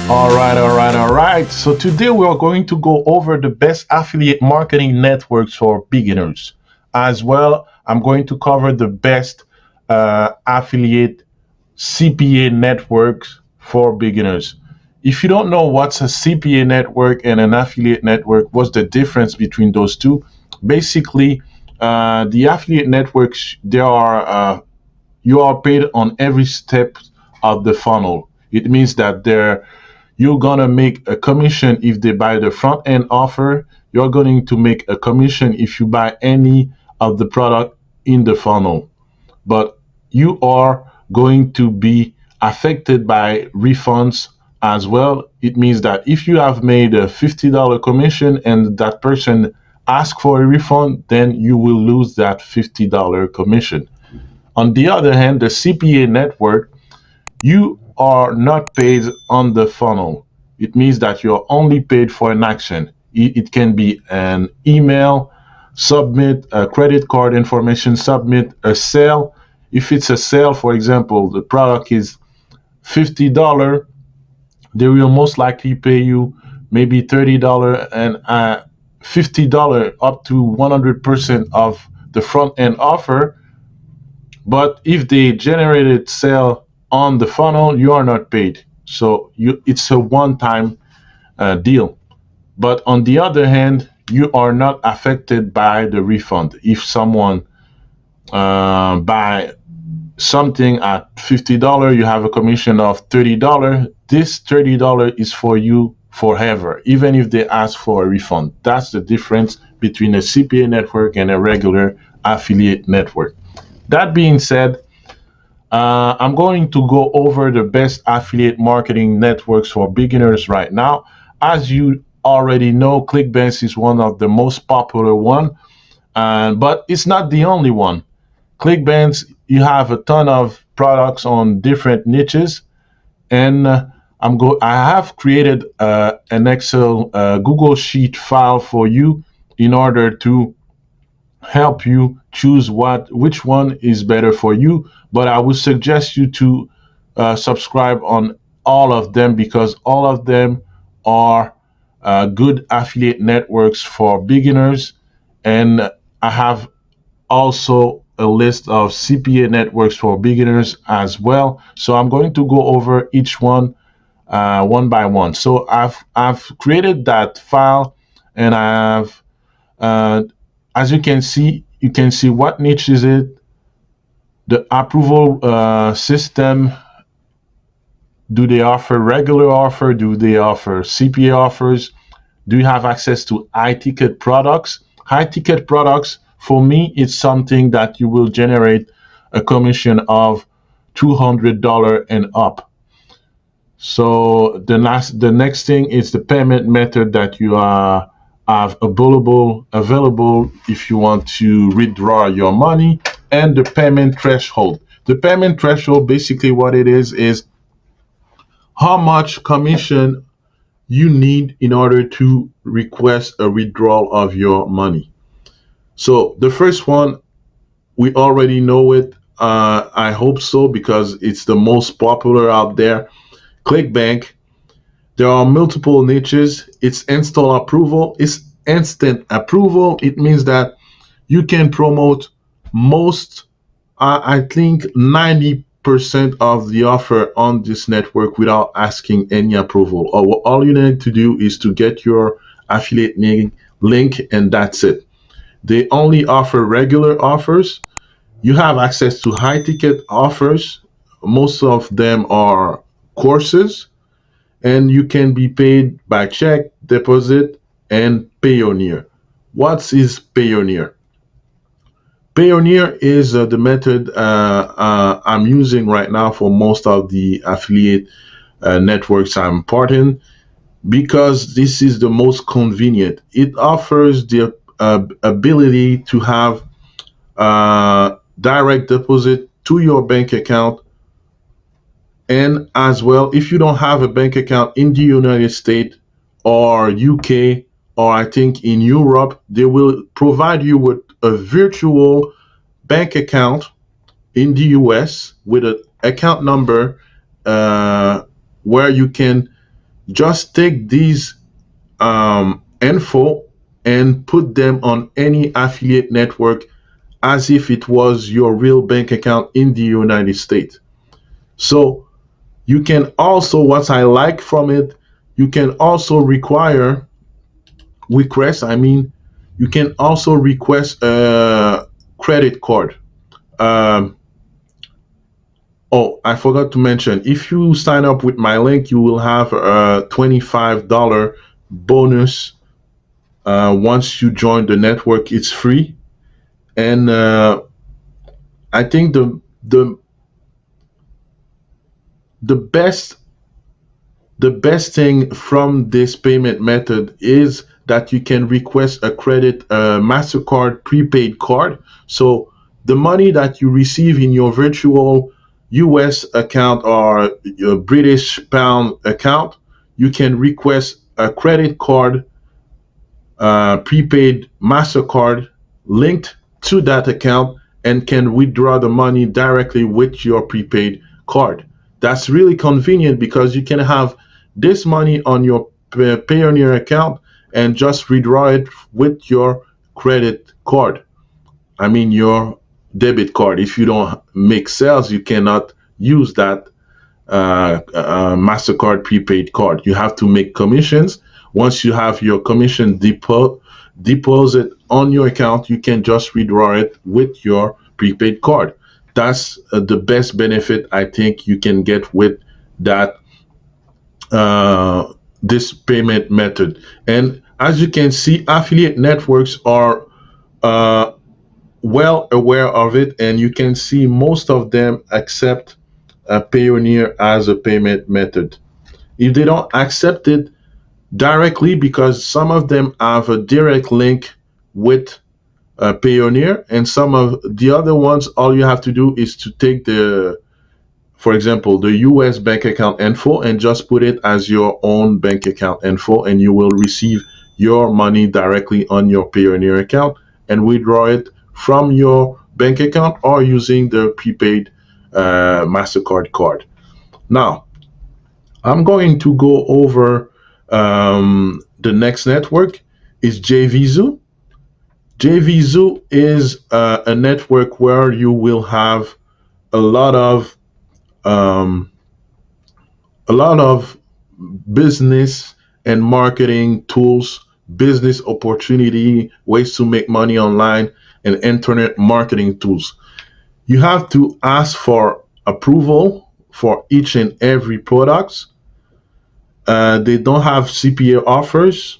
All right. So today we are going to go over the best affiliate marketing networks for beginners. As well, I'm going to cover the best affiliate CPA networks for beginners. If you don't know what's a CPA network and an affiliate network, what's the difference between those two? Basically, the affiliate networks, you are paid on every step of the funnel. It means that you're gonna make a commission if they buy the front end offer. You're going to make a commission if you buy any of the product in the funnel. But you are going to be affected by refunds as well. It means that if you have made a $50 commission and that person asks for a refund, then you will lose that $50 commission. On the other hand, the CPA network, you are not paid on the funnel. It means that you're only paid for an action. It can be an email, submit a credit card information, submit a sale. If it's a sale, for example, the product is $50, they will most likely pay you maybe $30 and $50 up to 100% of the front end offer. But if they generated sale on the funnel, you are not paid. So it's a one-time deal. But on the other hand, you are not affected by the refund. If someone buy something at $50, you have a commission of $30. This $30 is for you forever, even if they ask for a refund. That's the difference between a CPA network and a regular affiliate network. That being said, I'm going to go over the best affiliate marketing networks for beginners right now. As you already know, ClickBank is one of the most popular one, but it's not the only one. ClickBank, you have a ton of products on different niches, and I have created an Excel Google Sheet file for you in order to help you choose which one is better for you. But I would suggest you to subscribe on all of them because all of them are good affiliate networks for beginners. And I have also a list of CPA networks for beginners as well. So I'm going to go over each one by one. So I've created that file, and uh, as you can see what niche is it, the approval system. Do they offer regular offer? Do they offer CPA offers? Do you have access to high ticket products? High ticket products, for me, it's something that you will generate a commission of $200 and up. So the next thing is the payment method that you have available if you want to withdraw your money, and the payment threshold. The payment threshold, basically what it is how much commission you need in order to request a withdrawal of your money. So the first one, we already know it. I hope so because it's the most popular out there. ClickBank. There are multiple niches. It's install approval. It's instant approval. It means that you can promote most, I think 90% of the offer on this network without asking any approval. All you need to do is to get your affiliate link, and that's it. They only offer regular offers. You have access to high ticket offers. Most of them are courses, and you can be paid by check, deposit, and Payoneer. What is Payoneer? Payoneer is the method I'm using right now for most of the affiliate networks I'm part in because this is the most convenient. It offers the ability to have direct deposit to your bank account. And as well, if you don't have a bank account in the United States or UK, or I think in Europe, they will provide you with a virtual bank account in the US with an account number where you can Just take these info and put them on any affiliate network as if it was your real bank account in the United States. So you can also, what I like from it, you can also I mean, you can also request a credit card. Um, oh, I forgot to mention, if you sign up with my link, you will have a $25 bonus once you join the network. It's free. And I think the best the best thing from this payment method is that you can request a credit MasterCard prepaid card. So the money that you receive in your virtual US account or your British pound account, you can request a credit card, prepaid MasterCard linked to that account, and can withdraw the money directly with your prepaid card. That's really convenient because you can have this money on your Payoneer account and just withdraw it with your credit card. I mean, your debit card. If you don't make sales, you cannot use that MasterCard prepaid card. You have to make commissions. Once you have your commission deposit on your account, you can just withdraw it with your prepaid card. That's the best benefit I think you can get with that this payment method. And as you can see, affiliate networks are uh, well aware of it, and you can see most of them accept Payoneer as a payment method. If they don't accept it directly, because some of them have a direct link with Payoneer, and some of the other ones, all you have to do is to take for example, the US bank account info and just put it as your own bank account info, and you will receive your money directly on your Payoneer account and withdraw it from your bank account or using the prepaid MasterCard card. Now, I'm going to go over the next network is JVZoo. JVZoo is a network where you will have a lot of um, a lot of business and marketing tools, business opportunity, ways to make money online, and internet marketing tools. You have to ask for approval for each and every product. They don't have CPA offers,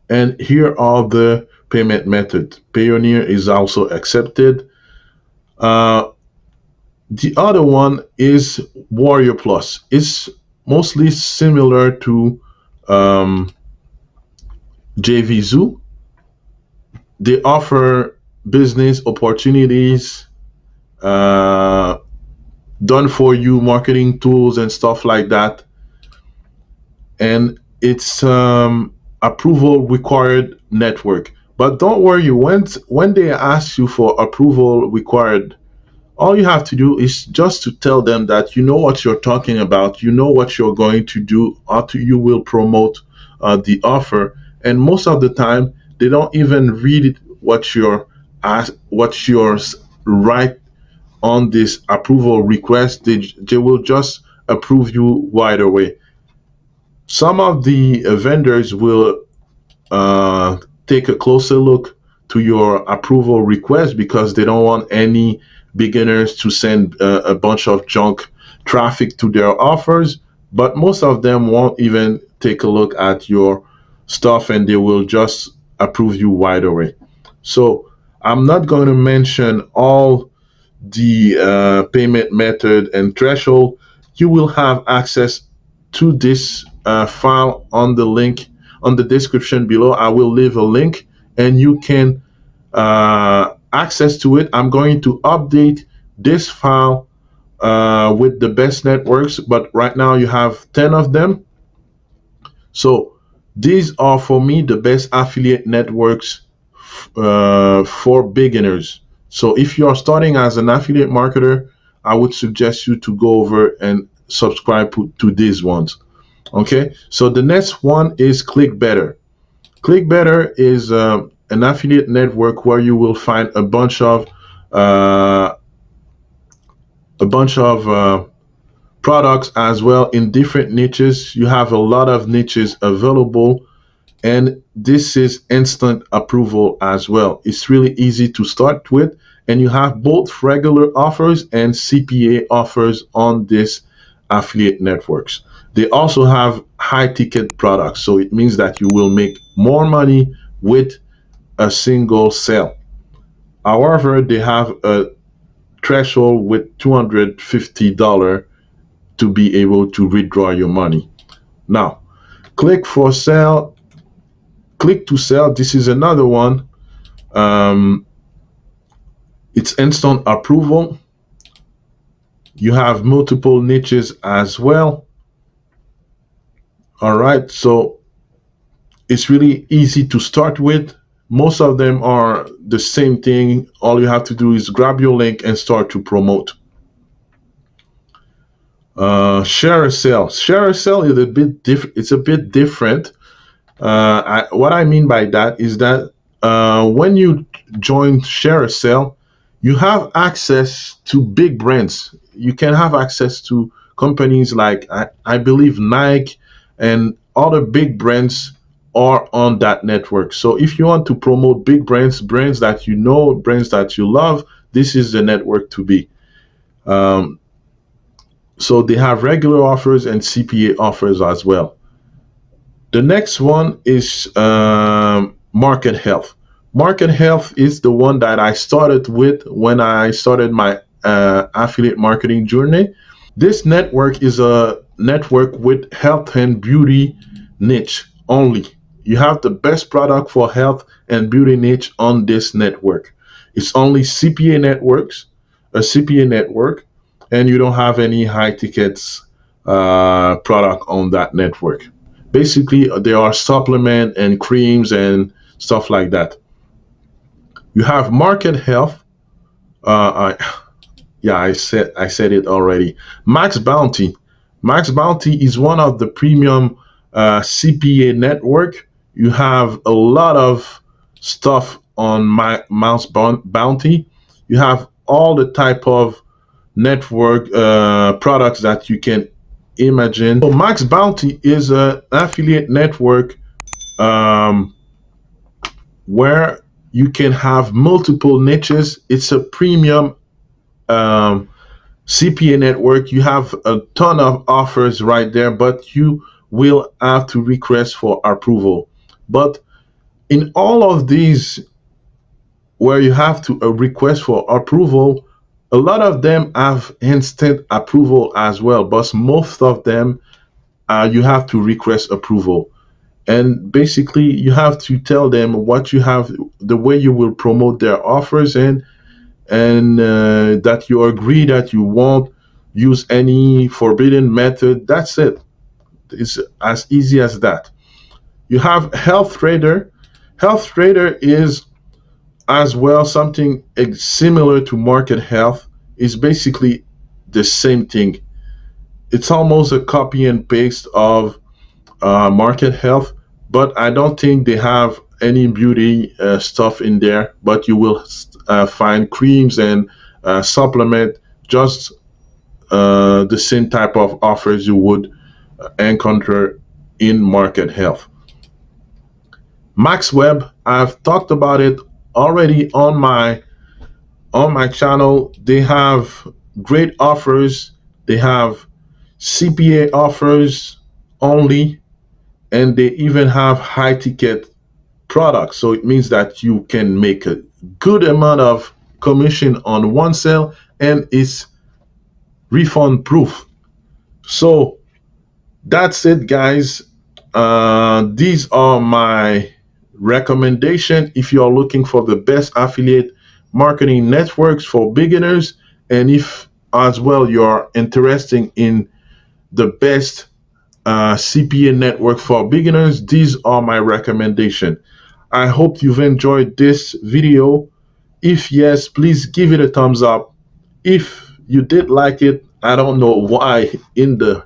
and here are the payment method. Payoneer is also accepted. Uh, the other one is Warrior Plus. It's mostly similar to um, JVZoo. They offer business opportunities, uh, done for you marketing tools and stuff like that. And it's approval required network. But don't worry, when they ask you for approval required, all you have to do is just to tell them that you know what you're talking about, you know what you're going to do, you will promote the offer, and most of the time they don't even read it, what you're right on this approval request. They will just approve you right away. Some of the vendors will uh, take a closer look to your approval request because they don't want any beginners to send a bunch of junk traffic to their offers. But most of them won't even take a look at your stuff, and they will just approve you right away. So I'm not going to mention all the payment method and threshold. You will have access to this file on the link on the description below. I will leave a link and you can access to it. I'm going to update this file with the best networks, but right now you have 10 of them. So these are for me the best affiliate networks for beginners. So if you are starting as an affiliate marketer, I would suggest you to go over and subscribe to these ones. Okay, so the next one is Click Better. Click Better is an affiliate network where you will find uh, a bunch of products as well in different niches. You have a lot of niches available, and this is instant approval as well. It's really easy to start with, and you have both regular offers and CPA offers on this affiliate networks. They also have high ticket products, so it means that you will make more money with a single sale. However, they have a threshold with $250 to be able to withdraw your money. Now, click for sale, click to sell. This is another one. Um, it's instant approval. You have multiple niches as well. All right, so it's really easy to start with. Most of them are the same thing. All you have to do is grab your link and start to promote. Share a sale. Share a sale is a bit different. It's a bit different. What I mean by that is that when you join Share a Sale, you have access to big brands. You can have access to companies like I believe Nike and other big brands are on that network. So if you want to promote big brands, brands that you know, brands that you love, this is the network to be. Um, so they have regular offers and CPA offers as well. The next one is market health. Market health is the one that I started with when I started my affiliate marketing journey. This network is a network with health and beauty niche only. You have the best product for health and beauty niche on this network. It's only CPA networks, a CPA network, and you don't have any high tickets product on that network. Basically, there are supplement and creams and stuff like that. You have market health. I, yeah, I said it already. Max Bounty. Max Bounty is one of the premium CPA network. You have a lot of stuff on Max Bounty. You have all the type of network products that you can imagine. So Max Bounty is an affiliate network um, where you can have multiple niches. It's a premium um, CPA network. You have a ton of offers right there, but you will have to request for approval. But in all of these, where you have to request for approval, a lot of them have instant approval as well, but most of them you have to request approval. And basically, you have to tell them what you have, the way you will promote their offers, and that you agree that you won't use any forbidden method. That's it. It's as easy as that. You have Health Trader. Health Trader is as well something similar to Market Health. Is basically the same thing. It's almost a copy and paste of Market Health, but I don't think they have any beauty stuff in there. But you will find creams and supplement, just the same type of offers you would encounter in Market Health. MaxWeb, I've talked about it already on my channel. They have great offers. They have CPA offers only, and they even have high ticket products. So it means that you can make a good amount of commission on one sale, and it's refund proof. So that's it, guys. These are my recommendation if you are looking for the best affiliate marketing networks for beginners, and if as well you are interested in the best CPA network for beginners. These are my recommendation. I hope you've enjoyed this video. If yes, please give it a thumbs up. If you did like it, I don't know why in the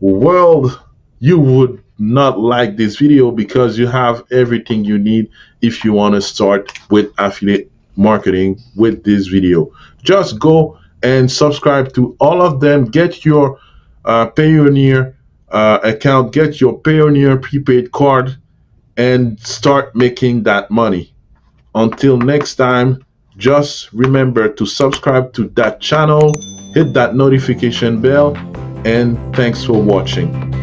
world you would not like this video because you have everything you need if you want to start with affiliate marketing with this video. Just go and subscribe to all of them. Get your Payoneer account, get your Payoneer prepaid card, and start making that money. Until next time, just remember to subscribe to that channel, hit that notification bell, and thanks for watching.